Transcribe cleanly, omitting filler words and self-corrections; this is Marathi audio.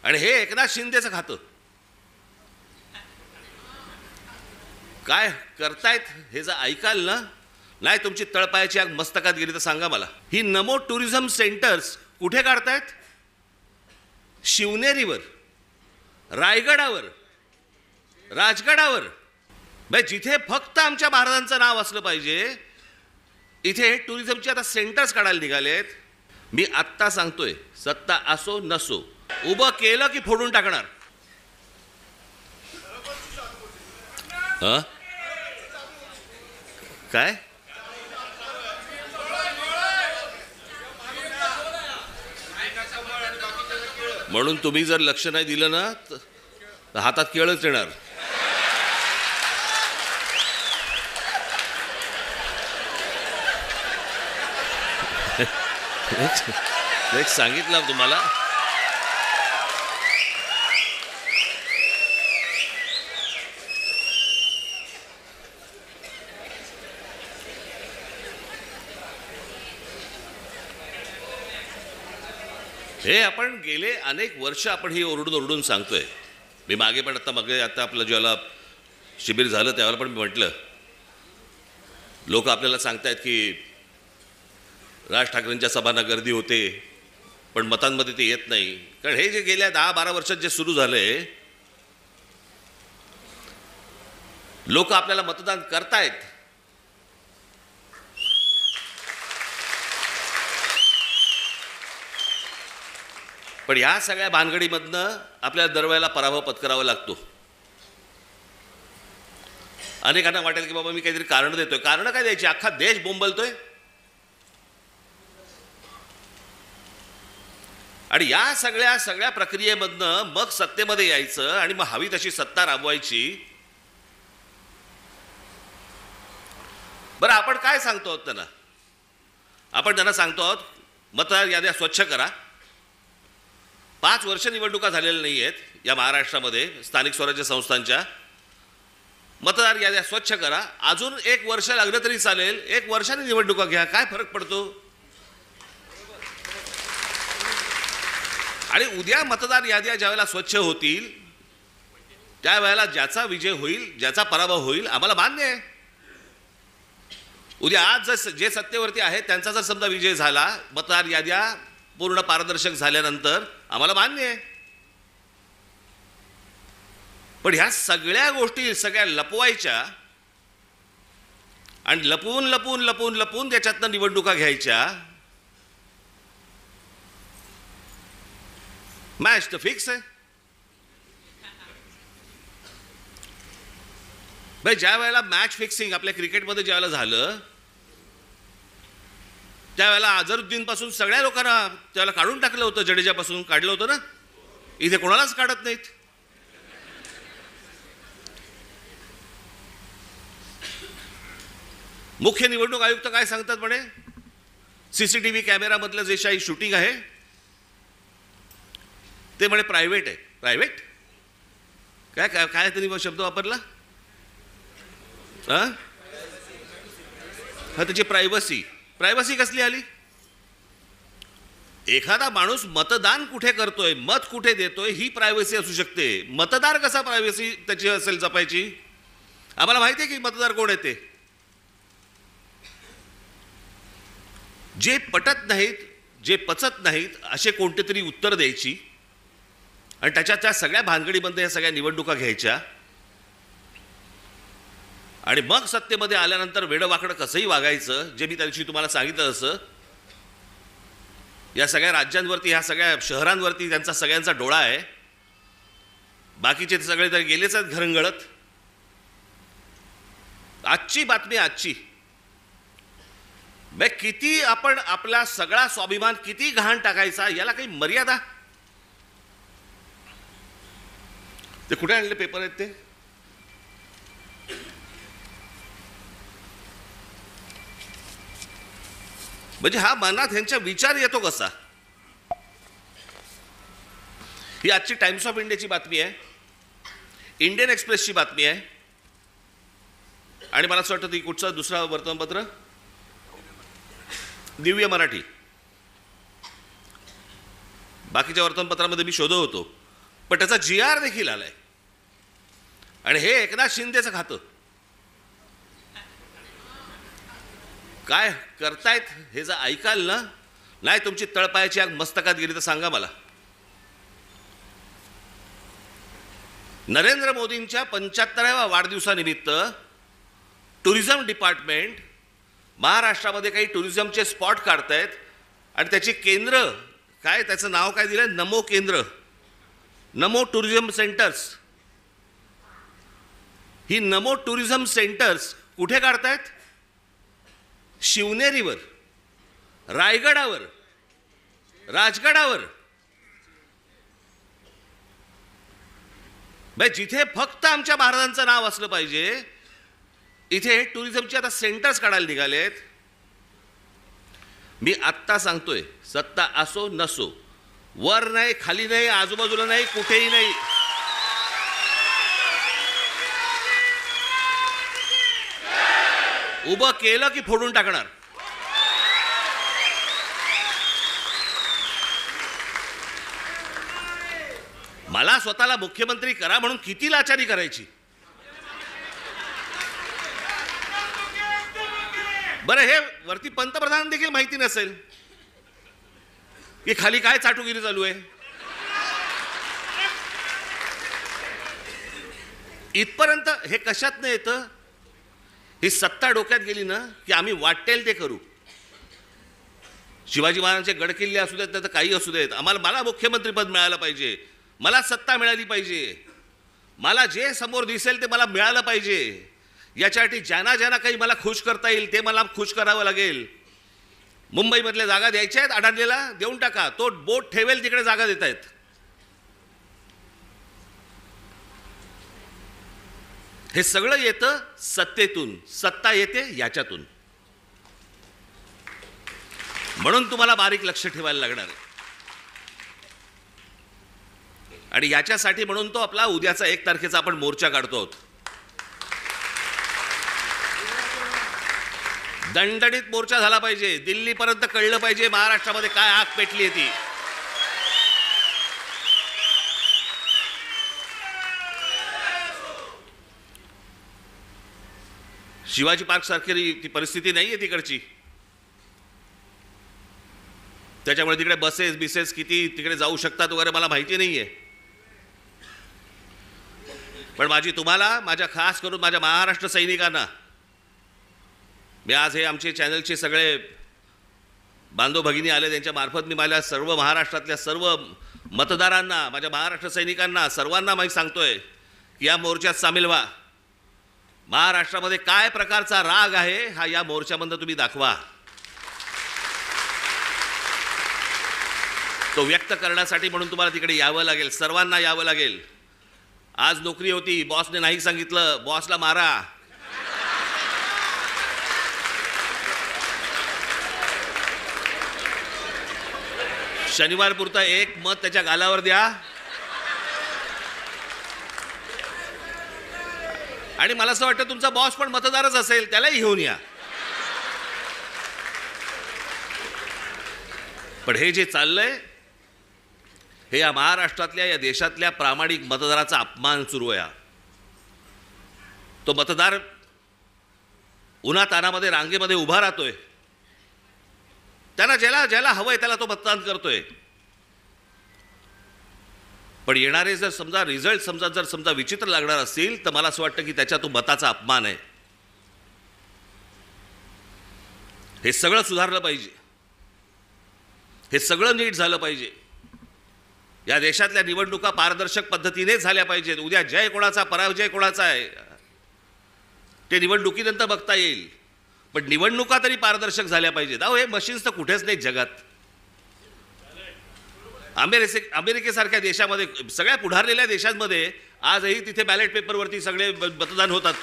आणि हे एकनाथ शिंदेचं खातं. काय करतायत हे जर ऐकाल ना, नाही तुमची तळपायाची आग मस्तकात गेली तर सांगा मला. ही नमो टुरिझम सेंटर्स कुठे काढतायत? शिवनेरीवर, रायगडावर, राजगडावर. जिथे फक्त आमच्या महाराजांचं नाव असलं पाहिजे इथे टुरिझमची आता सेंटर्स काढायला निघालेत. मी आत्ता सांगतोय, सत्ता असो नसो, उभं केलं की फोडून टाकणार. काय म्हणून तुम्ही जर लक्ष नाही दिलं ना तर हातात केळच येणार. एक सांगितलं तुम्हाला. हे आपण गेले अनेक वर्ष आपण ही ओरडून ओरडून सांगतोय. मी मागे पण आता आपलं ज्याला शिबिर झालं त्यावेळेला पण मी म्हटलं, लोक आपल्याला सांगतायत की राज ठाकरेंच्या सभांना गर्दी होते पण मतांमध्ये ते येत नाही. कारण हे जे गेल्या 10-12 वर्षात जे सुरू झालंय, लोक आपल्याला मतदान करतायत, पण या सगळ्या भानगडीमधनं आपल्याला दरवेळेला पराभव पत्करावा लागतो. अनेकांना वाटेल की बाबा मी काहीतरी कारण देतोय. कारण काय द्यायची? अख्खा देश बोंबलतोय. आणि या सगळ्या प्रक्रियेमधनं मग सत्तेमध्ये यायचं आणि मग हवी तशी सत्ता राबवायची. बरं, आपण काय सांगतो आहोत त्यांना? आपण त्यांना सांगतो आहोत मतदार याद्या स्वच्छ करा. 5 वर्ष निवडणुका झालेल्या नाही आहेत या महाराष्ट्रामध्ये स्थानिक स्वराज्य संस्थांच्या. मतदार याद्या स्वच्छ करा. अजून 1 वर्ष लागलं तरी चालेल. 1 वर्षाने निवडणुका घ्या, काय फरक पडतो? आणि उद्या मतदार याद्या ज्यावेळेला स्वच्छ होतील त्यावेळेला ज्याचा विजय होईल, ज्याचा पराभव होईल, आम्हाला मान्य आहे. उद्या आज जर जे सत्तेवरती आहेत त्यांचा जर समजा विजय झाला, मतदार याद्या पूर्ण पारदर्शक झाल्यानंतर, आम्हाला मान्य आहे. पण ह्या सगळ्या गोष्टी सगळ्या लपवायच्या आणि लपवून लपवून लपवून लपवून त्याच्यातनं निवडणुका घ्यायच्या. मॅच तर फिक्स आहे. भाई, ज्या वेळेला मॅच फिक्सिंग आपल्या क्रिकेटमध्ये ज्या वेळेला झालं त्यावेळेला अझरुद्दीन पासून सगळ्या लोकांना त्यावेळेला काढून टाकलं होतं. जडेजापासून काढलं होतं ना. इथे कोणालाच काढत नाहीत. मुख्य निवडणूक आयुक्त काय सांगतात म्हणे, सीसीटीव्ही कॅमेरामधलं जे काही शूटिंग आहे ते म्हणे प्रायव्हेट आहे. प्रायव्हेट काय काय काय त्यांनी शब्द वापरला? हा, त्याची प्रायव्हसी. प्रायव्हसी कसली आली? एखादा माणूस मतदान कुठे करतोय, मत कुठे देतोय, ही प्रायव्हसी असू शकते. मतदार कसा प्रायव्हसी त्याची असेल जपायची? आम्हाला माहिती आहे की मतदार कोण आहे ते. जे पटत नाहीत, जे पचत नाहीत असे कोणते तरी उत्तर द्यायची आणि त्या सगळ्या भानगडीमध्ये या सगळ्या निवडणुका घ्यायच्या आणि मग सत्तेमध्ये आल्यानंतर वेडवाकडं कसंही वागायचं. जे मी त्या दिवशी तुम्हाला सांगितलं तसं या सगळ्या राज्यांवरती, ह्या सगळ्या शहरांवरती त्यांचा सगळ्यांचा डोळा आहे. बाकीचे सगळे तर गेलेच आहेत घरंगळत. आजची बातमी, आजची किती आपण आपला सगळा स्वाभिमान किती घाण टाकायचा, याला काही मर्यादा? ते कुठे आणले पेपर आहेत ते? म्हणजे हा मनात ह्यांचा विचार येतो कसा? ही आजची टाइम्स ऑफ इंडियाची बातमी आहे, इंडियन एक्सप्रेसची बातमी आहे आणि मला असं वाटतं ती कुठचा दुसरा वर्तमानपत्र, दिव्य मराठी. बाकीच्या वर्तमानपत्रामध्ये मी शोधत होतो पण त्याचा GR देखील आलाय आणि हे एकनाथ शिंदेचं खातं. काय करतायत हे जर ऐकाल ना, नाही तुमची तळपायाची आग मस्तकात गेली तर सांगा मला. नरेंद्र मोदींच्या 75व्या वाढदिवसानिमित्त टुरिझम डिपार्टमेंट महाराष्ट्रामध्ये काही टुरिझमचे स्पॉट काढतायत आणि त्याची केंद्र काय, त्याचं नाव काय दिलं, नमो केंद्र, नमो टुरिझम सेंटर्स. ही नमो टुरिझम सेंटर्स कुठे काढतायत? शिवनेरीवर, रायगडावर, राजगडावर. जिथे फक्त आमच्या महाराजांचं नाव असलं पाहिजे इथे टुरिझमचे आता सेंटर्स काढायला निघालेत. मी आत्ता सांगतोय, सत्ता असो नसो, वर नाही, खाली नाही, आजूबाजूला नाही, कुठेही नाही, उभं केलं की फोडून टाकणार. मला स्वतःला मुख्यमंत्री करा म्हणून किती लाचारी करायची. बरं, हे वरती पंतप्रधान देखील माहिती नसेल की खाली काय चाटुगिरी चालू आहे. इथपर्यंत हे कशात नाही येतं. ही सत्ता डोक्यात गेली ना की आम्ही वाटेल ते करू. शिवाजी महाराजांचे गडकिल्ले असू देत तर काही असू देत, मला मुख्यमंत्रीपद मिळालं पाहिजे, मला सत्ता मिळाली पाहिजे, मला जे समोर दिसेल ते मला मिळालं पाहिजे. याच्यासाठी ज्यांना ज्यांना काही मला खुश करता येईल ते मला खुश करावं लागेल. मुंबईमधल्या जागा द्यायच्या आहेत अडाणलेला, देऊन टाका. तो बोट ठेवेल तिकडे जागा देत आहेत. हे सगळं येतं सत्तेतून, सत्ता येते याच्यातून. म्हणून तुम्हाला बारीक लक्ष ठेवायला लागणार आहे. आणि याच्यासाठी म्हणून तो आपला उद्याचा 1 तारखेचा आपण मोर्चा काढतो आहोत. दणदणीत मोर्चा झाला पाहिजे. दिल्लीपर्यंत कळलं पाहिजे महाराष्ट्रामध्ये काय आग पेटली आहे ती. शिवाजी पार्क सारखी ती परिस्थिती नाही आहे तिकडची. त्याच्यामुळे तिकडे बसेस किती तिकडे जाऊ शकतात वगैरे मला माहिती नाही आहे. पण तुम्हाला, माझ्या खास करून माझ्या महाराष्ट्र सैनिकांना, मी आज हे आमचे चॅनलचे सगळे बांधव भगिनी आले त्यांच्या मार्फत मी माझ्या सर्व महाराष्ट्रातल्या सर्व मतदारांना, माझ्या महाराष्ट्र सैनिकांना सर्वांना मी सांगतोय की या मोर्चात सामील व्हा. महाराष्ट्रामध्ये काय प्रकारचा राग आहे हा या मोर्चामध्ये तुम्ही दाखवा. तो व्यक्त करण्यासाठी म्हणून तुम्हाला तिकडे यावं लागेल, सर्वांना यावं लागेल. आज नोकरी होती, बॉसने नाही सांगितलं, बॉसला मारा. शनिवार पुरता 1 मत त्याच्या गालावर द्या. आणि मला असं वाटतं तुमचा बॉस पण मतदारच असेल, त्यालाही घेऊन या. पण हे जे चाललंय हे या महाराष्ट्रातल्या, या देशातल्या प्रामाणिक मतदाराचा अपमान सुरू आहे. तो मतदार उन्हातानामध्ये रांगेमध्ये उभा राहतोय, त्यांना ज्याला हवंय त्याला तो मतदान करतोय. पण येणारे जर समजा रिझल्ट जर विचित्र लागणार असतील तर मला असं वाटतं की त्याच्या तो मताचा अपमान आहे. हे सगळं सुधारलं पाहिजे, हे सगळं नीट झालं पाहिजे. या देशातल्या निवडणुका पारदर्शक पद्धतीने झाल्या पाहिजेत. उद्या जय कोणाचा पराजय कोणाचा आहे ते निवडणुकीनंतर बघता येईल, पण निवडणुका तरी पारदर्शक झाल्या पाहिजेत. अहो, हे मशीन्स तर कुठेच नाही जगात. अमेरिकेसारख्या देशामध्ये, सगळ्या पुढारलेल्या देशांमध्ये आजही तिथे बॅलेट पेपरवरती सगळे मतदान होतात.